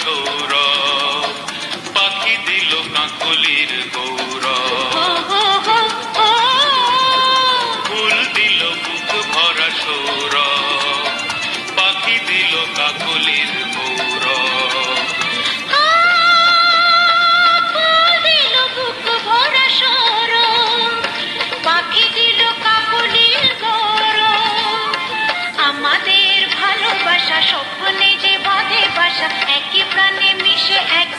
সৌরভ, পাখি দিল কাকলির গৌরব, ফুল দিল বুক ভরা সৌরভ, পাখি দিল কাকলির গৌরব। আমাদের ভালোবাসা স্বপ্নে যে বাঁধে বাসা, একই প্রাণে মিশে এক